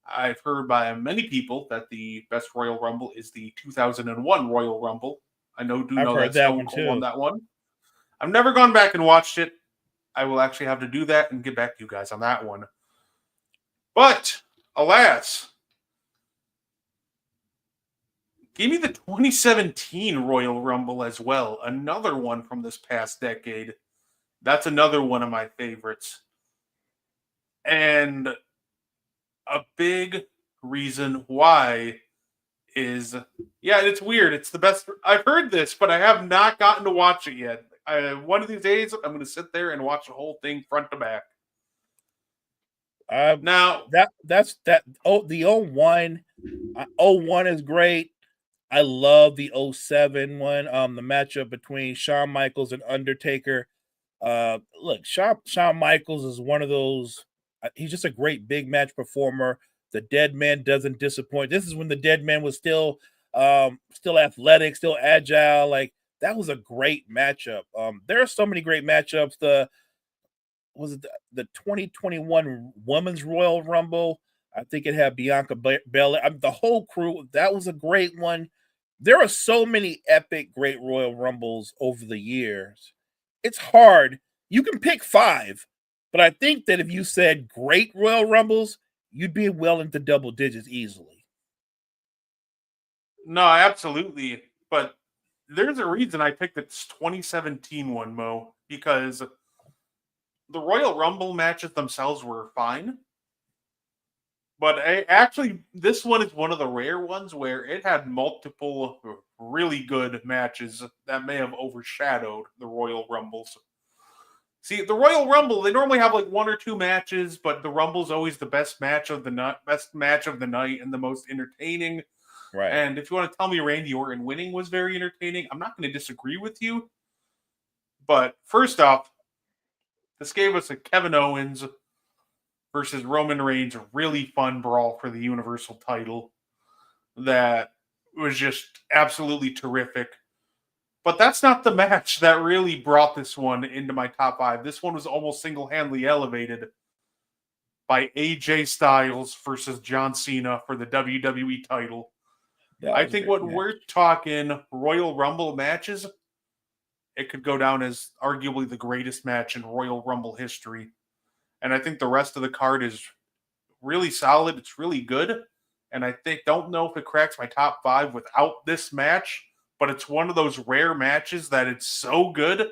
I've heard by many people that the best Royal Rumble is the 2001 Royal Rumble. I know that Stone Cold won that one. I've never gone back and watched it. I will actually have to do that and get back to you guys on that one. But, alas, give me the 2017 Royal Rumble as well. Another one from this past decade. That's another one of my favorites. And a big reason why is, it's weird. It's the best. I've heard this, but I have not gotten to watch it yet. One of these days, I'm going to sit there and watch the whole thing front to back. Now that's the 01 is great. I love the 07 one. The matchup between Shawn Michaels and Undertaker. Look, Shawn Michaels is one of those. He's just a great big match performer. The Dead Man doesn't disappoint. This is when the Dead Man was still still athletic, still agile. Like that was a great matchup. There are so many great matchups. The 2021 Women's Royal Rumble? I think it had Bianca Belair. The whole crew. That was a great one. There are so many epic, great Royal Rumbles over the years. It's hard. You can pick 5, but I think that if you said great Royal Rumbles, you'd be well into double digits easily. No, absolutely. But there's a reason I picked the 2017 one, Mo, because the Royal Rumble matches themselves were fine. But actually, this one is one of the rare ones where it had multiple really good matches that may have overshadowed the Royal Rumbles. See, the Royal Rumble, they normally have like 1 or 2 matches, but the Rumble's always the best match of the night, and the most entertaining. Right. And if you want to tell me Randy Orton winning was very entertaining, I'm not going to disagree with you. But first off, this gave us a Kevin Owens versus Roman Reigns really fun brawl for the Universal title that was just absolutely terrific. But that's not the match that really brought this one into my top 5. This one was almost single-handedly elevated by AJ Styles versus John Cena for the WWE title. I think when we're talking Royal Rumble matches, it could go down as arguably the greatest match in Royal Rumble history. And I think the rest of the card is really solid. It's really good. And I don't know if it cracks my top 5 without this match, but it's one of those rare matches that it's so good,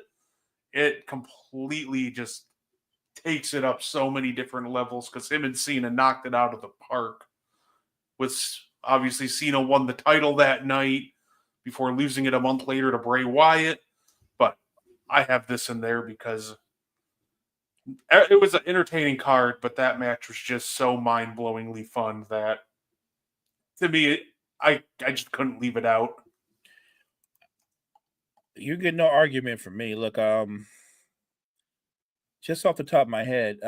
it completely just takes it up so many different levels because him and Cena knocked it out of the park. Obviously, Cena won the title that night before losing it a month later to Bray Wyatt. But I have this in there because it was an entertaining card, but that match was just so mind-blowingly fun that, to me, I just couldn't leave it out. You get no argument from me. Look, just off the top of my head,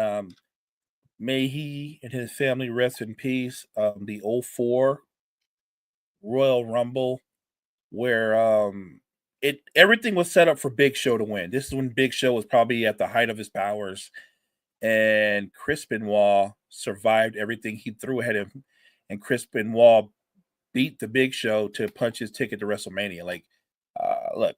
may he and his family rest in peace. The 04 Royal Rumble, where everything was set up for Big Show to win. This is when Big Show was probably at the height of his powers, and Chris Benoit survived everything he threw at him, and Chris Benoit beat the Big Show to punch his ticket to WrestleMania. Like, look,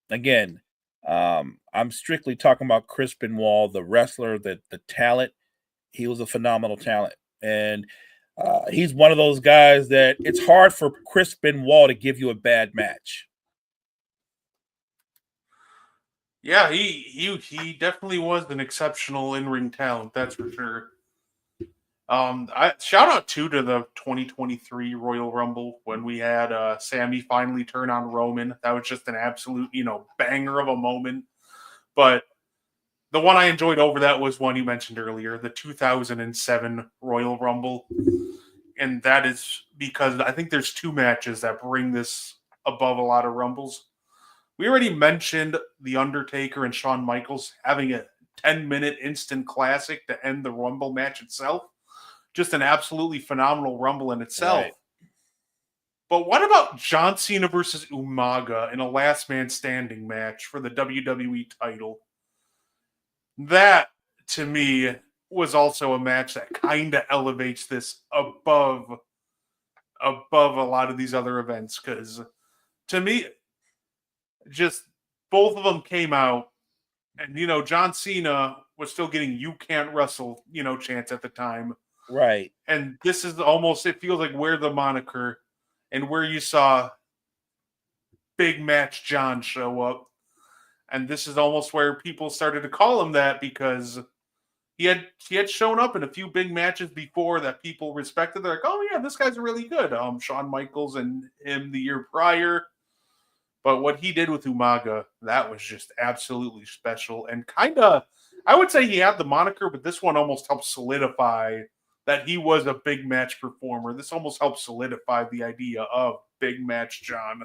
again, I'm strictly talking about Chris Benoit, the wrestler, the talent. He was a phenomenal talent, and he's one of those guys that it's hard for Chris Benoit to give you a bad match. Yeah, he definitely was an exceptional in-ring talent, that's for sure. Shout out to the 2023 Royal Rumble when we had Sammy finally turn on Roman. That was just an absolute, banger of a moment. But the one I enjoyed over that was one you mentioned earlier, the 2007 Royal Rumble. And that is because I think there's 2 matches that bring this above a lot of Rumbles. We already mentioned The Undertaker and Shawn Michaels having a 10-minute instant classic to end the Rumble match itself. Just an absolutely phenomenal Rumble in itself. Right. But what about John Cena versus Umaga in a last man standing match for the WWE title? That, to me, was also a match that kind of elevates this above a lot of these other events. Because, to me, just both of them came out, and, John Cena was still getting "you can't wrestle," chants at the time. Right. And this is almost, it feels like where the moniker and where you saw Big Match John show up. And this is almost where people started to call him that because he had shown up in a few big matches before that people respected. They're like, oh yeah, this guy's really good. Shawn Michaels and him the year prior. But what he did with Umaga, that was just absolutely special. And kind of, I would say he had the moniker, but this one almost helped solidify that he was a big match performer. This almost helped solidify the idea of Big Match John.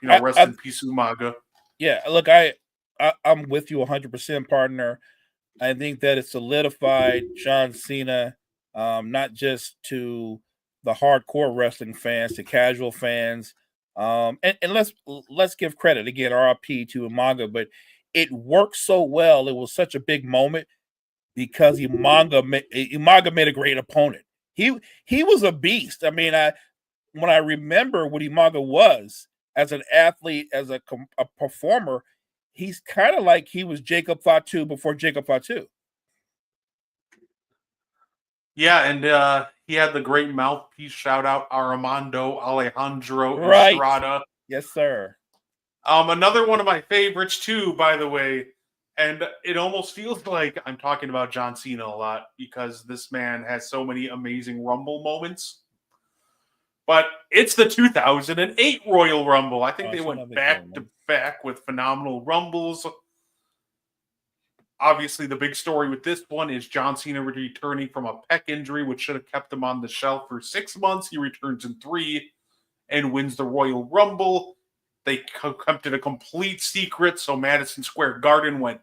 Rest in peace, Umaga. Yeah, look, I'm with you 100%, partner. I think that it solidified John Cena, not just to the hardcore wrestling fans to casual fans. And let's give credit again, RIP to Umaga, but it worked so well. It was such a big moment because Umaga made a great opponent. He was a beast. I mean, when I remember what Umaga was as an athlete, as a performer, he's kind of like he was Jacob Fatu before Jacob Fatu. Yeah, and he had the great mouthpiece shout out Armando Alejandro Right. Estrada. Yes, sir. Another one of my favorites too, by the way, and it almost feels like I'm talking about John Cena a lot because this man has so many amazing Rumble moments. But it's the 2008 Royal Rumble. I think they went back to back with phenomenal Rumbles. Obviously, the big story with this one is John Cena returning from a pec injury, which should have kept him on the shelf for 6 months. He returns in 3 and wins the Royal Rumble. They kept it a complete secret, so Madison Square Garden went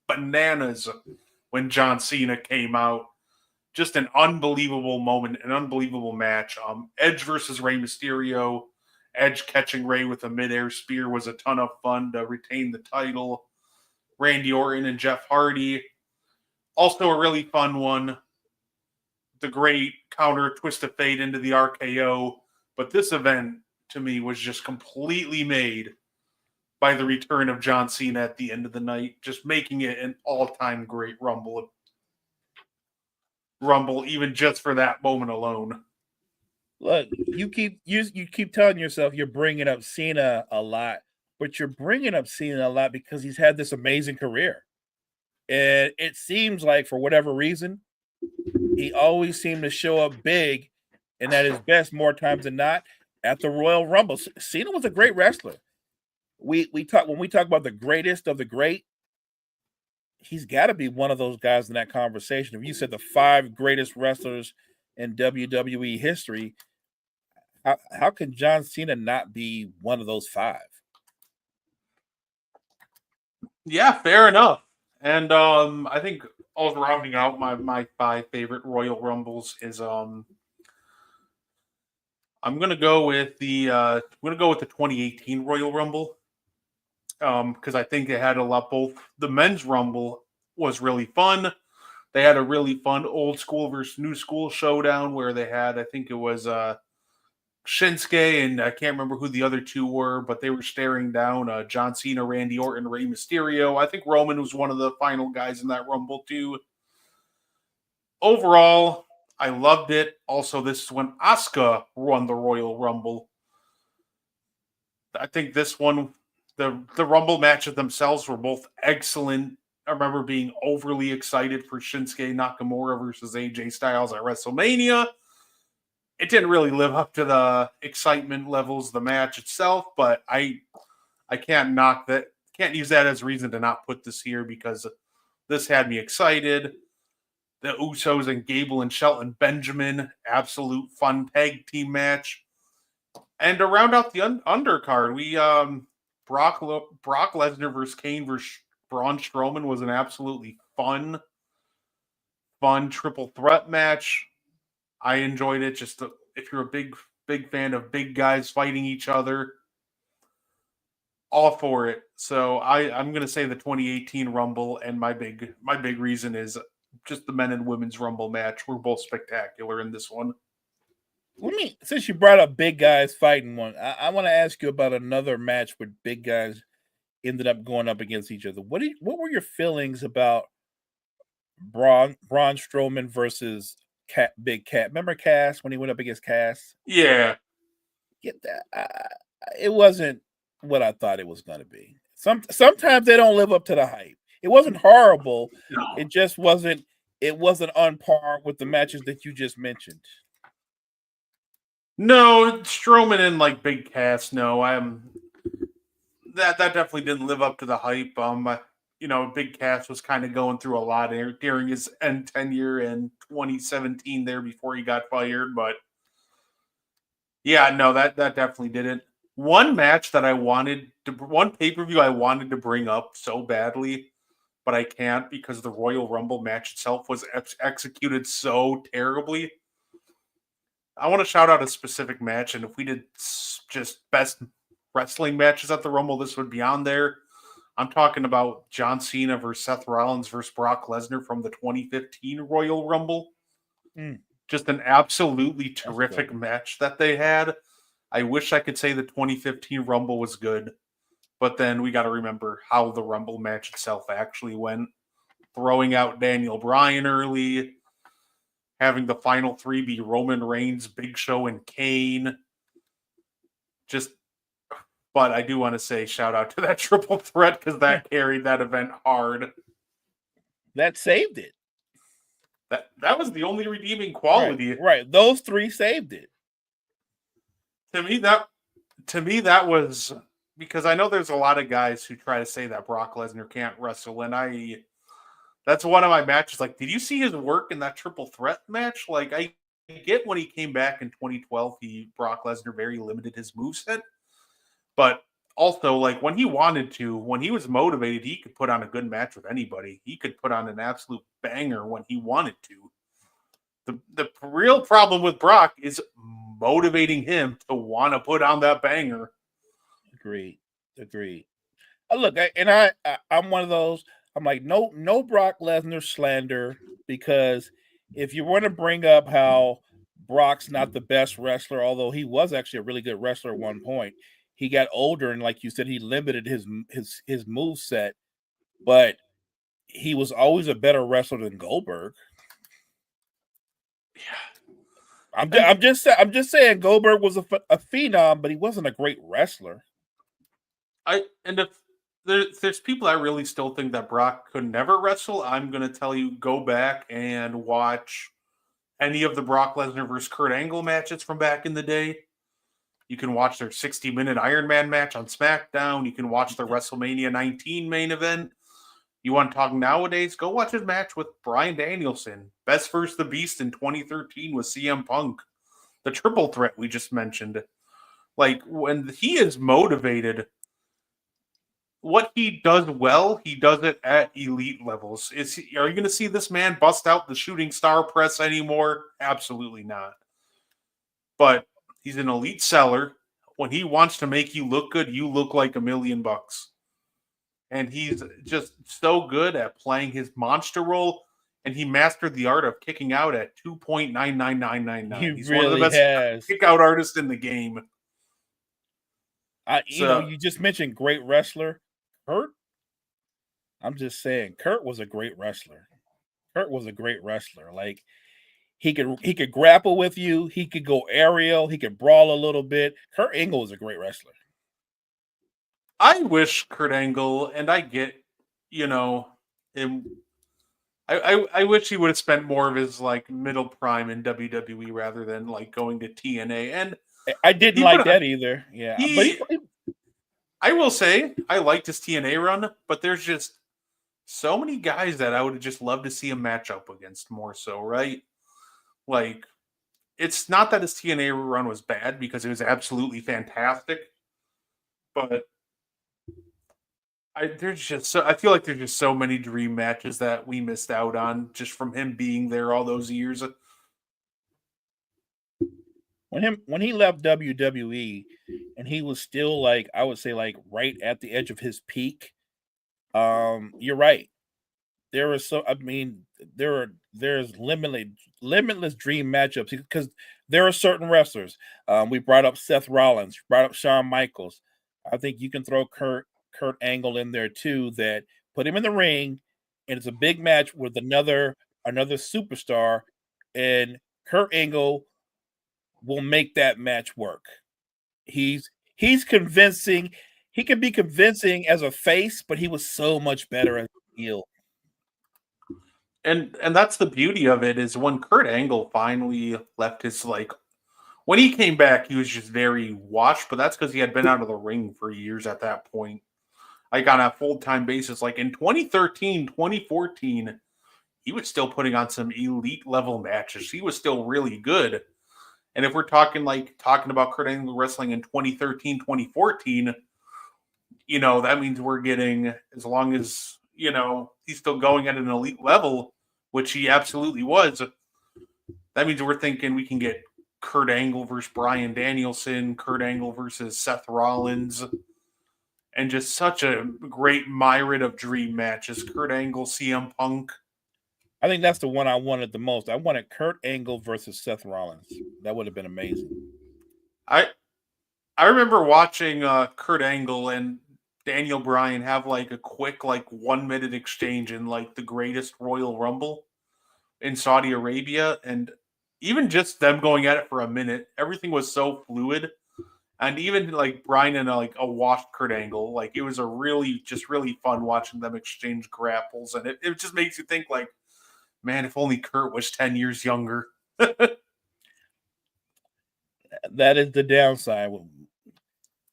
bananas when John Cena came out. Just an unbelievable moment, an unbelievable match. Edge versus Rey Mysterio. Edge catching Rey with a midair spear was a ton of fun to retain the title. Randy Orton and Jeff Hardy. Also a really fun one. The great counter twist of fate into the RKO. But this event, to me, was just completely made by the return of John Cena at the end of the night, just making it an all-time great Rumble, even just for that moment alone. Look, you keep telling yourself you're bringing up Cena a lot, but you're bringing up Cena a lot because he's had this amazing career. And it seems like for whatever reason, he always seemed to show up big and at his best more times than not at the Royal Rumble. Cena was a great wrestler. When we talk about the greatest of the great, he's got to be one of those guys in that conversation. If you said the 5 greatest wrestlers in WWE history, how can John Cena not be one of those 5? Yeah, fair enough. And I think also rounding out my 5 favorite Royal Rumbles is I'm gonna go with the 2018 Royal Rumble. Because I think they had a lot. Both the men's Rumble was really fun. They had a really fun old school versus new school showdown where they had, I think it was Shinsuke and I can't remember who the other 2 were, but they were staring down John Cena, Randy Orton, Rey Mysterio. I think Roman was one of the final guys in that Rumble too. Overall, I loved it. Also, this is when Asuka won the Royal Rumble. I think this one, the Rumble matches themselves were both excellent. I remember being overly excited for Shinsuke Nakamura versus AJ Styles at WrestleMania. It didn't really live up to the excitement levels of the match itself, but I can't knock that. Can't use that as a reason to not put this here because this had me excited. The Usos and Gable and Shelton Benjamin, absolute fun tag team match. And to round out the undercard, we Brock Lesnar versus Kane versus Braun Strowman was an absolutely fun triple threat match. I enjoyed it. Just if you're a big fan of big guys fighting each other, all for it. So I'm going to say the 2018 Rumble, and my big reason is just the men and women's Rumble match were both spectacular in this one. Since you brought up big guys fighting one, I want to ask you about another match where big guys ended up going up against each other. What were your feelings about Braun Strowman versus Big Cat? Remember Cass when he went up against Cass? Yeah. Get that? It wasn't what I thought it was going to be. Sometimes they don't live up to the hype. It wasn't horrible. No. It just wasn't. It wasn't on par with the matches that you just mentioned. No, Strowman and like Big Cass. No, that definitely didn't live up to the hype. Big Cass was kind of going through a lot during his end tenure in 2017 there before he got fired. But yeah, no, that definitely didn't. One match that one pay-per-view I wanted to bring up so badly, but I can't because the Royal Rumble match itself was executed so terribly. I want to shout out a specific match, and if we did just best wrestling matches at the Rumble, this would be on there. I'm talking about John Cena versus Seth Rollins versus Brock Lesnar from the 2015 Royal Rumble. Mm. Just an absolutely terrific match that they had. I wish I could say the 2015 Rumble was good, but then we got to remember how the Rumble match itself actually went. Throwing out Daniel Bryan early, having the final three be Roman Reigns, Big Show, and Kane. But I do want to say shout out to that triple threat because that carried that event hard. That saved it. That was the only redeeming quality. Right. Those three saved it. To me, that was because I know there's a lot of guys who try to say that Brock Lesnar can't wrestle, and that's one of my matches. Like, did you see his work in that triple threat match? Like, I get when he came back in 2012, Brock Lesnar very limited his moveset. But also, like, when he wanted to, when he was motivated, he could put on a good match with anybody. He could put on an absolute banger when he wanted to. The real problem with Brock is motivating him to want to put on that banger. Agreed. Look, I'm one of those. I'm like, no Brock Lesnar slander, because if you want to bring up how Brock's not the best wrestler, although he was actually a really good wrestler at one point, he got older, and like you said, he limited his move set, but he was always a better wrestler than Goldberg. Yeah, I'm just saying Goldberg was a phenom, but he wasn't a great wrestler. If there's people that really still think that Brock could never wrestle, I'm going to tell you, go back and watch any of the Brock Lesnar versus Kurt Angle matches from back in the day. You can watch their 60-minute Iron Man match on SmackDown. You can watch the WrestleMania 19 main event. You want to talk nowadays? Go watch his match with Bryan Danielson. Best versus the Beast in 2013 with CM Punk. The triple threat we just mentioned. Like, when he is motivated, what he does well, he does it at elite levels. Are you going to see this man bust out the shooting star press anymore? Absolutely not. But he's an elite seller. When he wants to make you look good, you look like $1 million. And he's just so good at playing his monster role, and he mastered the art of kicking out at 2.99999. He's really one of the best kick out artists in the game. You just mentioned great wrestler, Kurt. I'm just saying, Kurt was a great wrestler. Like, he could grapple with you. He could go aerial. He could brawl a little bit. Kurt Angle was a great wrestler. I wish Kurt Angle, and I get, I wish he would have spent more of his like middle prime in WWE rather than like going to TNA. And I didn't like that either. Yeah, I will say I liked his TNA run, but there's just so many guys that I would have just loved to see him match up against more so, right? Like, it's not that his TNA run was bad, because it was absolutely fantastic, but I feel like there's just so many dream matches that we missed out on just from him being there all those years. When he left WWE, and he was still, like, I would say, like, right at the edge of his peak. You're right. There's limitless dream matchups, because there are certain wrestlers. We brought up Seth Rollins, brought up Shawn Michaels. I think you can throw Kurt Angle in there too, that put him in the ring, and it's a big match with another superstar, and Kurt Angle will make that match work. He's convincing. He can be convincing as a face, but he was so much better as a heel. And that's the beauty of it, is when Kurt Angle finally left his, like, when he came back, he was just very washed, but that's because he had been out of the ring for years at that point. Like, on a full-time basis. Like, in 2013, 2014, he was still putting on some elite level matches. He was still really good. And if we're talking about Kurt Angle wrestling in 2013, 2014, that means we're getting, as long as, he's still going at an elite level, which he absolutely was, that means we're thinking we can get Kurt Angle versus Bryan Danielson, Kurt Angle versus Seth Rollins, and just such a great myriad of dream matches. Kurt Angle, CM Punk. I think that's the one I wanted the most. I wanted Kurt Angle versus Seth Rollins. That would have been amazing. I remember watching Kurt Angle and Daniel Bryan have like a quick 1 minute exchange in like the greatest Royal Rumble in Saudi Arabia, and even just them going at it for a minute, everything was so fluid. And even like Bryan and a washed Kurt Angle, like it was a really fun watching them exchange grapples, and it just makes you think like, man, if only Kurt was 10 years younger. That is the downside.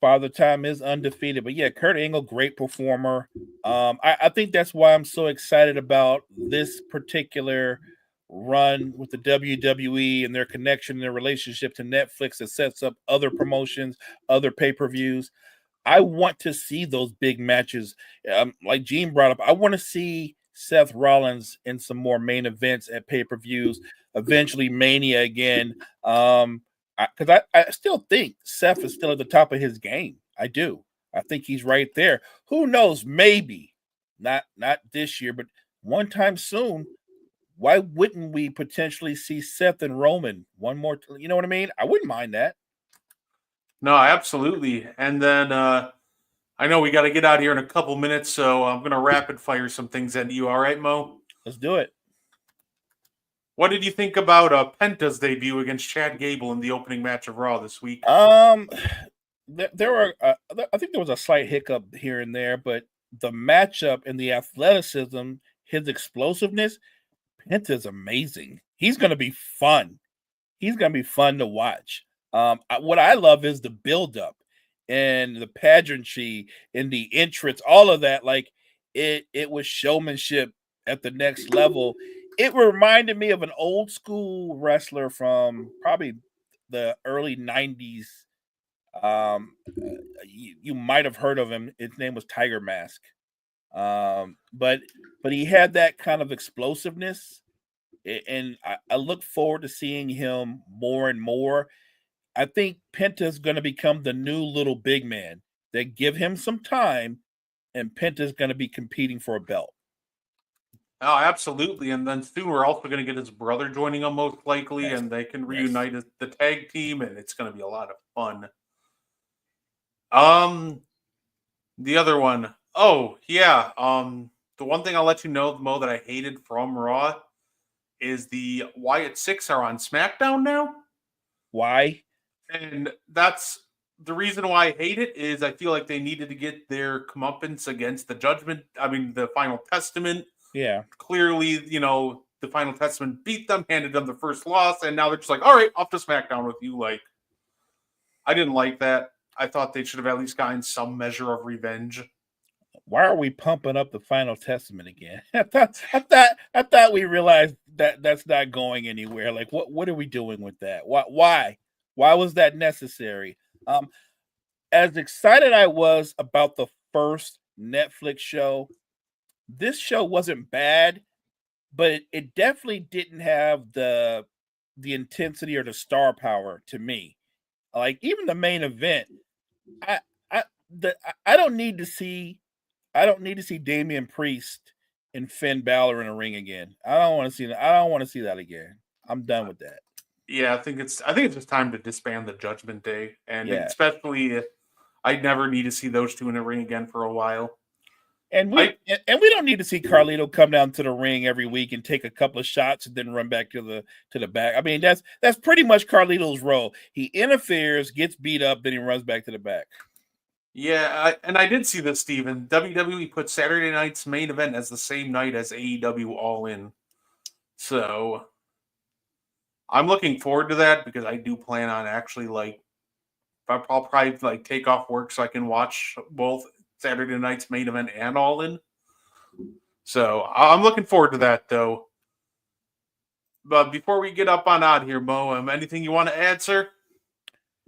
Father Time is undefeated, but yeah, Kurt Angle, great performer. I think that's why I'm so excited about this particular run with the WWE and their connection, their relationship to Netflix that sets up other promotions, other pay-per-views. I want to see those big matches. Like Gene brought up, I want to see Seth Rollins in some more main events at pay-per-views, eventually Mania again. Because I still think Seth is still at the top of his game. I do. I think he's right there. Who knows? Maybe not this year, but one time soon. Why wouldn't we potentially see Seth and Roman one more? You know what I mean? I wouldn't mind that. No, absolutely. And then I know we got to get out of here in a couple minutes, so I'm going to rapid fire some things at you. All right, Mo? Let's do it. What did you think about Penta's debut against Chad Gable in the opening match of Raw this week? There were, I think there was a slight hiccup here and there, but the matchup and the athleticism, his explosiveness, Penta's amazing. He's going to be fun. He's going to be fun to watch. What I love is the buildup and the pageantry and the entrance, all of that. Like it was showmanship at the next level. It reminded me of an old school wrestler from probably the early 90s. You might have heard of him. His name was Tiger Mask. But he had that kind of explosiveness, and I look forward to seeing him more and more. I think Penta's going to become the new little big man. They give him some time, and Penta's going to be competing for a belt. Oh, absolutely. And then soon we're also going to get his brother joining him most likely, and they can reunite as the tag team, and it's going to be a lot of fun. The other one. Oh, yeah. The one thing I'll let you know, Mo, that I hated from Raw is the Wyatt Six are on SmackDown now. Why? And that's the reason why I hate it is I feel like they needed to get their comeuppance against the Judgment. I mean, the Final Testament. Yeah. Clearly, the Final Testament beat them, handed them the first loss, and now they're just like, all right, off to SmackDown with you. Like, I didn't like that. I thought they should have at least gotten some measure of revenge. Why are we pumping up the Final Testament again? I thought we realized that that's not going anywhere. Like, what are we doing with that? Why was that necessary? As excited I was about the first Netflix show, this show wasn't bad, but it definitely didn't have the intensity or the star power to me. Like even the main event, I don't need to see Damian Priest and Finn Balor in a ring again. I don't want to see that. I don't want to see that again. I'm done with that. Yeah, I think it's just time to disband the Judgment Day, and especially I'd never need to see those two in a ring again for a while. And we don't need to see Carlito come down to the ring every week and take a couple of shots and then run back to the back. I mean, that's pretty much Carlito's role. He interferes, gets beat up, then he runs back to the back. Yeah, and I did see this, Steven. WWE put Saturday night's main event as the same night as AEW All In. So I'm looking forward to that because I do plan on actually I'll probably take off work so I can watch both Saturday night's main event and All In. So I'm looking forward to that though. But before we get up on out here, Mo, anything you want to add, sir?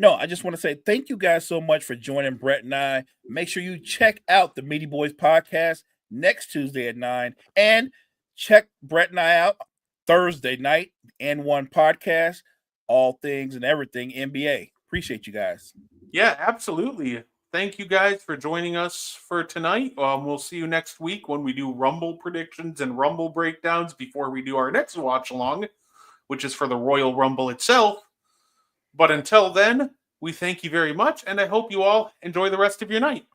No, I just want to say thank you guys so much for joining Brett and I. Make sure you check out the Meaty Boyz podcast next Tuesday at 9. And check Brett and I out Thursday night and One podcast. all things and everything NBA. Appreciate you guys. Yeah, absolutely. Thank you guys for joining us for tonight. We'll see you next week when we do Rumble predictions and Rumble breakdowns before we do our next watch along, which is for the Royal Rumble itself. But until then, we thank you very much, and I hope you all enjoy the rest of your night.